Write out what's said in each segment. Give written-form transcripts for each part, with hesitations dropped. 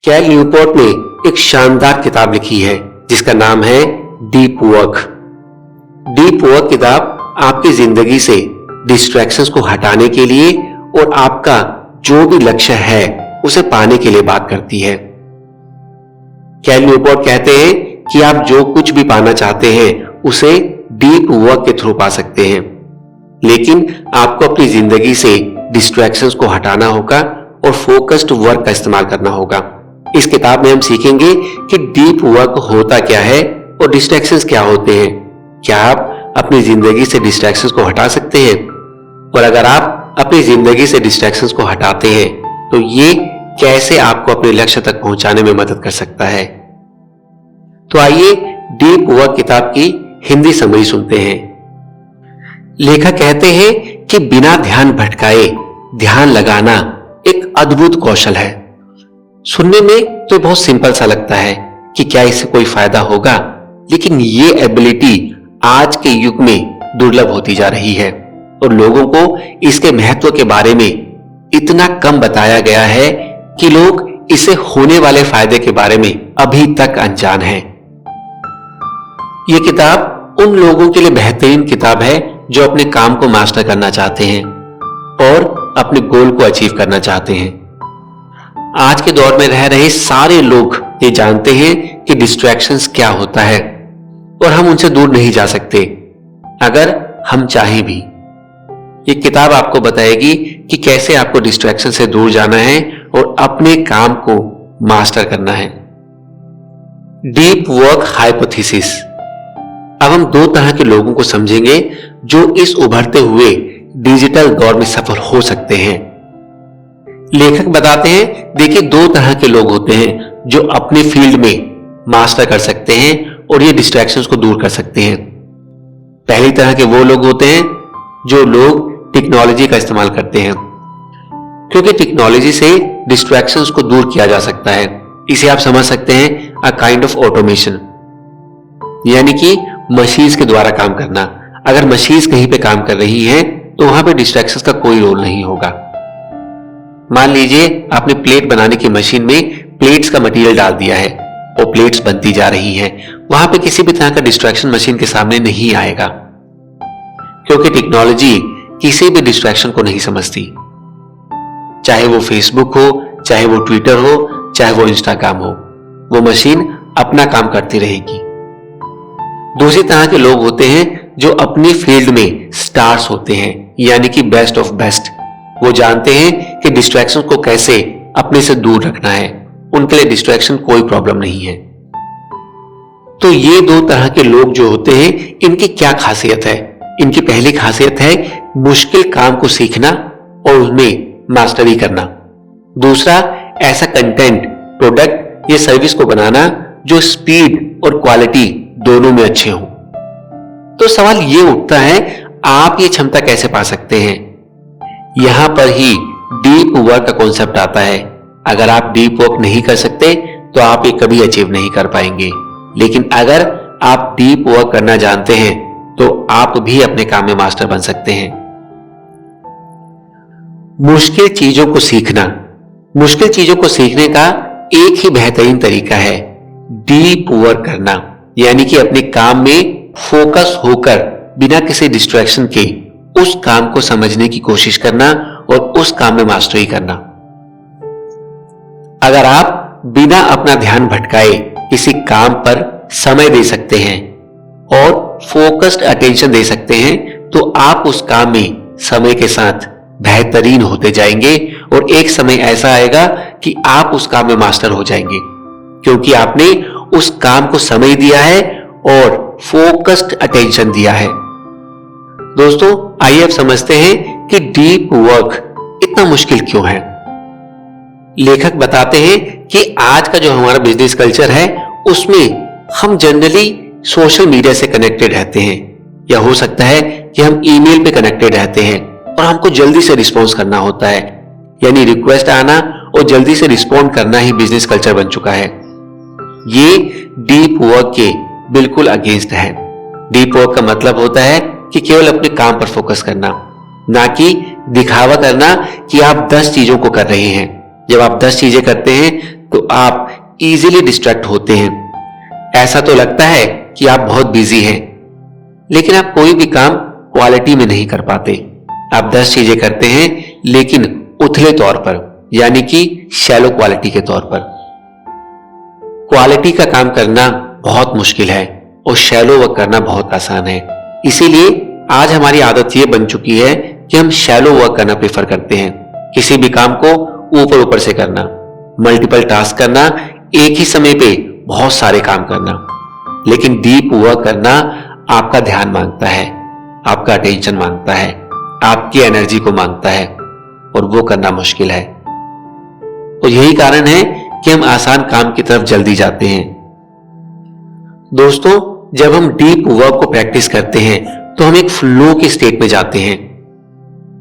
Cal Newport ने एक शानदार किताब लिखी है जिसका नाम है डीप वर्क। डीप वर्क किताब आपकी जिंदगी से डिस्ट्रैक्शंस को हटाने के लिए और आपका जो भी लक्ष्य है उसे पाने के लिए बात करती है। कैल न्यूपोर्ट कहते हैं कि आप जो कुछ भी पाना चाहते हैं उसे डीप वर्क के थ्रू पा सकते हैं, लेकिन आपको अपनी जिंदगी से डिस्ट्रैक्शंस को हटाना होगा और फोकस्ड वर्क का इस्तेमाल करना होगा। इस किताब में हम सीखेंगे कि डीप वर्क होता क्या है और डिस्ट्रैक्शंस क्या होते हैं। क्या आप अपनी जिंदगी से डिस्ट्रैक्शंस को हटा सकते हैं? और अगर आप अपनी जिंदगी से डिस्ट्रैक्शंस को हटाते हैं तो ये कैसे आपको अपने लक्ष्य तक पहुंचाने में मदद कर सकता है। तो आइए डीप वर्क किताब की हिंदी समरी सुनते हैं। लेखक कहते हैं कि बिना ध्यान भटकाए ध्यान लगाना एक अद्भुत कौशल है। सुनने में तो बहुत सिंपल सा लगता है कि क्या इससे कोई फायदा होगा, लेकिन ये एबिलिटी आज के युग में दुर्लभ होती जा रही है और लोगों को इसके महत्व के बारे में इतना कम बताया गया है कि लोग इसे होने वाले फायदे के बारे में अभी तक अनजान हैं। ये किताब उन लोगों के लिए बेहतरीन किताब है जो अपने काम को मास्टर करना चाहते हैं और अपने गोल को अचीव करना चाहते हैं। आज के दौर में रह रहे सारे लोग ये जानते हैं कि डिस्ट्रैक्शंस क्या होता है और हम उनसे दूर नहीं जा सकते अगर हम चाहें भी। ये किताब आपको बताएगी कि कैसे आपको डिस्ट्रैक्शन से दूर जाना है और अपने काम को मास्टर करना है। Deep work hypothesis. अब हम दो तरह के लोगों को समझेंगे जो इस उभरते हुए डिजिटल दौर में सफल हो सकते हैं। लेखक बताते हैं, देखिए दो तरह के लोग होते हैं जो अपने फील्ड में मास्टर कर सकते हैं और ये डिस्ट्रैक्शंस को दूर कर सकते हैं। पहली तरह के वो लोग होते हैं जो लोग टेक्नोलॉजी का इस्तेमाल करते हैं, क्योंकि टेक्नोलॉजी से डिस्ट्रैक्शंस को दूर किया जा सकता है। इसे आप समझ सकते हैं अ काइंड ऑफ ऑटोमेशन, यानी कि मशीन्स के द्वारा काम करना। अगर मशीन्स कहीं पे काम कर रही हैं तो वहां पे डिस्ट्रैक्शंस का कोई रोल नहीं होगा। मान लीजिए आपने प्लेट बनाने की मशीन में प्लेट्स का मटेरियल डाल दिया है और प्लेट्स बनती जा रही हैं, वहां पे किसी भी तरह का डिस्ट्रैक्शन मशीन के सामने नहीं आएगा, क्योंकि टेक्नोलॉजी किसी भी डिस्ट्रैक्शन को नहीं समझती। चाहे वो फेसबुक हो, चाहे वो ट्विटर हो, चाहे वो इंस्टाग्राम हो, वो मशीन अपना काम करती रहेगी। दूसरी तरह के लोग होते हैं जो अपनी फील्ड में स्टार्स होते हैं, यानी कि बेस्ट ऑफ बेस्ट। वो जानते हैं कि डिस्ट्रैक्शन को कैसे अपने से दूर रखना है। उनके लिए डिस्ट्रैक्शन कोई प्रॉब्लम नहीं है। तो ये दो तरह के लोग जो होते हैं, इनकी क्या खासियत है? इनकी पहली खासियत है मुश्किल काम को सीखना और उसमें मास्टरी करना। दूसरा, ऐसा कंटेंट, प्रोडक्ट या सर्विस को बनाना जो स्पीड और क्वालिटी दोनों में अच्छे हों। तो सवाल ये उठता है, आप ये क्षमता कैसे पा सकते हैं? यहां पर ही डीप वर्क का कॉन्सेप्ट आता है। अगर आप डीप वर्क नहीं कर सकते तो आप ये कभी अचीव नहीं कर पाएंगे, लेकिन अगर आप डीप वर्क करना जानते हैं तो आप भी अपने काम में मास्टर बन सकते हैं। मुश्किल चीजों को सीखना। मुश्किल चीजों को सीखने का एक ही बेहतरीन तरीका है डीप वर्क करना, यानी कि अपने काम में फोकस होकर बिना किसी डिस्ट्रैक्शन के उस काम को समझने की कोशिश करना और उस काम में मास्टरी करना। अगर आप बिना अपना ध्यान भटकाए किसी काम पर समय दे सकते हैं और फोकस्ड अटेंशन दे सकते हैं तो आप उस काम में समय के साथ बेहतरीन होते जाएंगे और एक समय ऐसा आएगा कि आप उस काम में मास्टर हो जाएंगे, क्योंकि आपने उस काम को समय दिया है और फोकस्ड अटेंशन दिया है। दोस्तों, आइए अब समझते हैं कि डीप वर्क इतना मुश्किल क्यों है। लेखक बताते हैं कि आज का जो हमारा बिजनेस कल्चर है उसमें हम जनरली सोशल मीडिया से कनेक्टेड रहते हैं, या हो सकता है कि हम ईमेल पे कनेक्टेड रहते हैं और हमको जल्दी से रिस्पॉन्स करना होता है, यानी रिक्वेस्ट आना और जल्दी से रिस्पॉन्ड करना ही बिजनेस कल्चर बन चुका है। ये डीप वर्क के बिल्कुल अगेंस्ट है। डीप वर्क का मतलब होता है कि केवल अपने काम पर फोकस करना, ना कि दिखावा करना कि आप 10 चीजों को कर रहे हैं। जब आप 10 चीजें करते हैं तो आप इजीली डिस्ट्रैक्ट होते हैं। ऐसा तो लगता है कि आप बहुत बिजी हैं, लेकिन आप कोई भी काम क्वालिटी में नहीं कर पाते। आप 10 चीजें करते हैं लेकिन उथले तौर पर, यानी कि शैलो क्वालिटी के तौर पर। क्वालिटी का काम करना बहुत मुश्किल है और शैलो वर्क करना बहुत आसान है। इसीलिए आज हमारी आदत ये बन चुकी है कि हम शैलो वर्क करना प्रेफर करते हैं। किसी भी काम को ऊपर ऊपर से करना, मल्टीपल टास्क करना, एक ही समय पे बहुत सारे काम करना। लेकिन डीप वर्क करना आपका ध्यान मांगता है, आपका अटेंशन मांगता है, आपकी एनर्जी को मांगता है, और वो करना मुश्किल है। और यही कारण है कि हम आसान काम की तरफ जल्दी जाते हैं। दोस्तों, जब हम डीप वर्क को प्रैक्टिस करते हैं तो हम एक फ्लो के स्टेट में जाते हैं।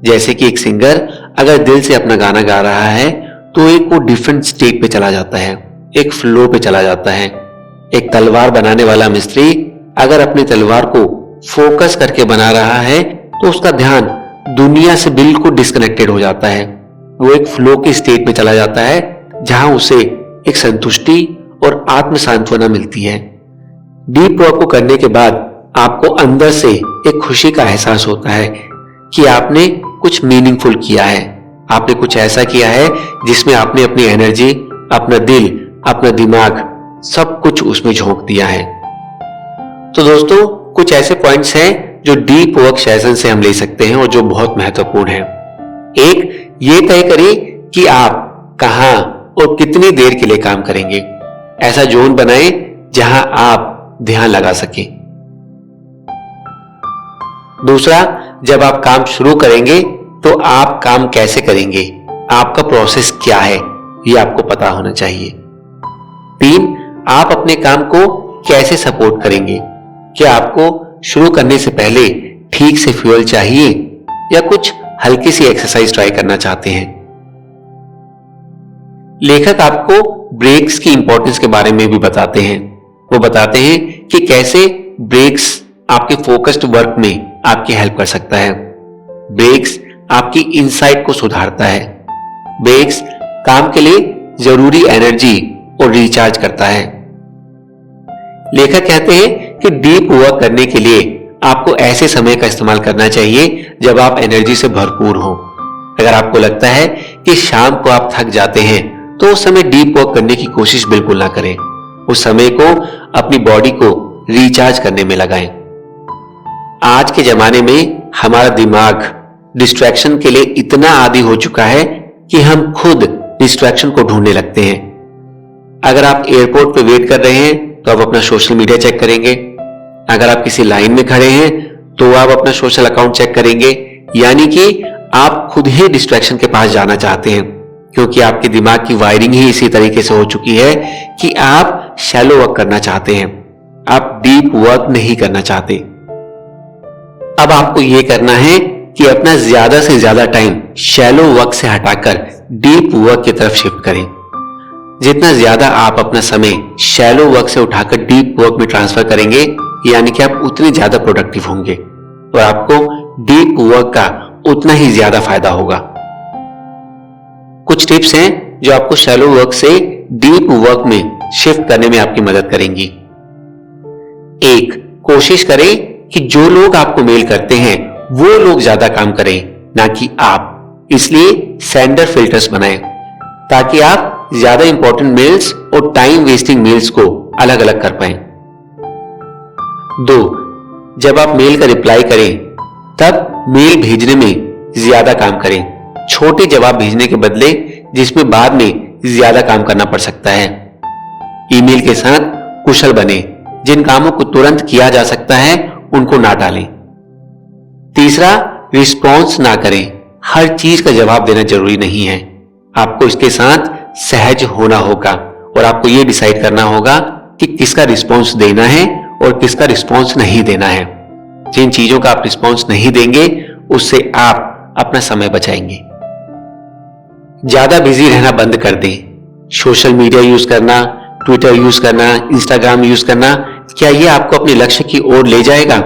जैसे कि एक सिंगर अगर दिल से अपना गाना गा रहा है तो एक वो डिफरेंट स्टेट पे चला जाता है, एक फ्लो पे चला जाता है। एक तलवार बनाने वाला मिस्त्री अगर अपनी तलवार को फोकस करके बना रहा है तो उसका ध्यान दुनिया से बिल्कुल डिस्कनेक्टेड हो जाता है। वो एक फ्लो की स्टेट में चला जाता है जहां उसे एक संतुष्टि और आत्म सांत्वना मिलती है। डीप वर्क को करने के बाद आपको अंदर से एक खुशी का एहसास होता है कि आपने कुछ मीनिंगफुल किया है, आपने कुछ ऐसा किया है जिसमें आपने अपनी एनर्जी, अपना दिल, अपना दिमाग, सब कुछ उसमें झोंक दिया है। तो दोस्तों, कुछ ऐसे पॉइंट्स हैं जो डीप वर्क सेशन से हम ले सकते हैं और जो बहुत महत्वपूर्ण है। एक, ये तय करें कि आप कहां और कितनी देर के लिए काम करेंगे। ऐसा जोन बनाएं जहां आप ध्यान लगा सकें। दूसरा, जब आप काम शुरू करेंगे तो आप काम कैसे करेंगे, आपका प्रोसेस क्या है, यह आपको पता होना चाहिए। 3, आप अपने काम को कैसे सपोर्ट करेंगे। क्या आपको शुरू करने से पहले ठीक से फ्यूल चाहिए या कुछ हल्की सी एक्सरसाइज ट्राई करना चाहते हैं। लेखक आपको ब्रेक्स की इंपॉर्टेंस के बारे में भी बताते हैं। वो बताते हैं कि कैसे ब्रेक्स आपके फोकस्ड वर्क में आपकी हेल्प कर सकता है। ब्रेक्स आपकी इनसाइट को सुधारता है। ब्रेक्स काम के लिए जरूरी एनर्जी और रिचार्ज करता है। लेखक कहते हैं कि डीप वर्क करने के लिए आपको ऐसे समय का इस्तेमाल करना चाहिए जब आप एनर्जी से भरपूर हो। अगर आपको लगता है कि शाम को आप थक जाते हैं तो उस समय डीप वर्क करने की कोशिश बिल्कुल ना करें। उस समय को अपनी बॉडी को रिचार्ज करने में लगाएं। आज के जमाने में हमारा दिमाग डिस्ट्रैक्शन के लिए इतना आदी हो चुका है कि हम खुद डिस्ट्रैक्शन को ढूंढने लगते हैं। अगर आप एयरपोर्ट पे वेट कर रहे हैं तो आप अपना सोशल मीडिया चेक करेंगे। अगर आप किसी लाइन में खड़े हैं तो आप अपना सोशल अकाउंट चेक करेंगे। यानी कि आप खुद ही डिस्ट्रैक्शन के पास जाना चाहते हैं, क्योंकि आपके दिमाग की वायरिंग ही इसी तरीके से हो चुकी है कि आप शैलो वर्क करना चाहते हैं, आप डीप वर्क नहीं करना चाहते। अब आपको यह करना है कि अपना ज्यादा से ज्यादा टाइम शैलो वर्क से हटाकर डीप वर्क की तरफ शिफ्ट करें। जितना ज्यादा आप अपना समय शैलो वर्क से उठाकर डीप वर्क में ट्रांसफर करेंगे, यानी कि आप उतने ज्यादा प्रोडक्टिव होंगे और आपको डीप वर्क का उतना ही ज्यादा फायदा होगा। कुछ टिप्स हैं जो आपको शैलो वर्क से डीप वर्क में शिफ्ट करने में आपकी मदद करेंगी। 1, कोशिश करें कि जो लोग आपको मेल करते हैं वो लोग ज्यादा काम करें, ना कि आप। इसलिए सेंडर फिल्टर्स बनाएं ताकि आप ज्यादा इंपॉर्टेंट मेल्स और टाइम वेस्टिंग मेल्स को अलग अलग कर पाएं। 2, जब आप मेल का रिप्लाई करें तब मेल भेजने में ज्यादा काम करें। छोटे जवाब भेजने के बदले जिसमें बाद में ज्यादा काम करना पड़ सकता है। ईमेल के साथ कुशल बने, जिन कामों को तुरंत किया जा सकता है उनको ना टालें। 3, रिस्पॉन्स ना करें। हर चीज का जवाब देना जरूरी नहीं है। आपको इसके साथ सहज होना होगा और आपको यह डिसाइड करना होगा कि किसका रिस्पॉन्स देना है और किसका रिस्पॉन्स नहीं देना है। जिन चीजों का आप रिस्पॉन्स नहीं देंगे उससे आप अपना समय बचाएंगे। ज्यादा बिजी रहना बंद कर दें। सोशल मीडिया यूज करना, ट्विटर यूज करना, इंस्टाग्राम यूज करना, क्या यह आपको अपने लक्ष्य की ओर ले जाएगा?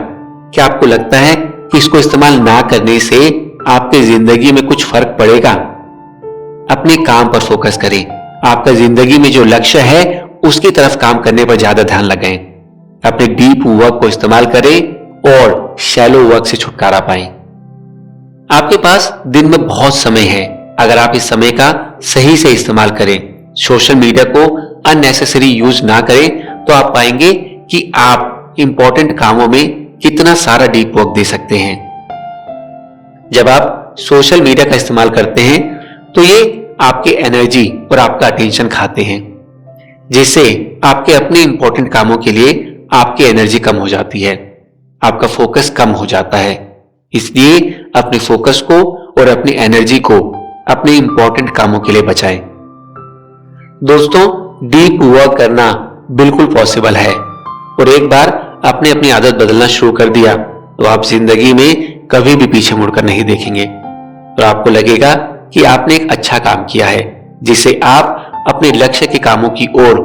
क्या आपको लगता है कि इसको इस्तेमाल ना करने से आपकी जिंदगी में कुछ फर्क पड़ेगा? अपने काम पर फोकस करें, आपका जिंदगी में जो लक्ष्य है उसकी तरफ काम करने पर ज्यादा ध्यान लगाएं। अपने डीप वर्क को इस्तेमाल करें और शैलो वर्क से छुटकारा पाएं। आपके पास दिन में बहुत समय है। अगर आप इस समय का सही से इस्तेमाल करें, सोशल मीडिया को अननेसेसरी यूज ना करें, तो आप पाएंगे कि आप इंपॉर्टेंट कामों में कितना सारा डीप वर्क दे सकते हैं। जब आप सोशल मीडिया का इस्तेमाल करते हैं तो ये आपके एनर्जी और आपका अटेंशन खाते हैं, जिससे आपके अपने इंपॉर्टेंट कामों के लिए आपकी एनर्जी कम हो जाती है, आपका फोकस कम हो जाता है। इसलिए अपने फोकस को और अपनी एनर्जी को अपने इंपॉर्टेंट कामों के लिए बचाएं। दोस्तों, डीप वर्क करना बिल्कुल पॉसिबल है और एक बार आपने अपनी आदत बदलना शुरू कर दिया तो आप जिंदगी में कभी भी पीछे मुड़कर नहीं देखेंगे और आपको लगेगा कि आपने एक अच्छा काम किया है, जिससे आप अपने लक्ष्य के कामों की ओर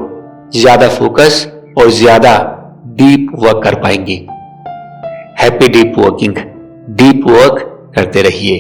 ज्यादा फोकस और ज्यादा डीप वर्क कर पाएंगे। Happy deep working. Deep work करते रहिए।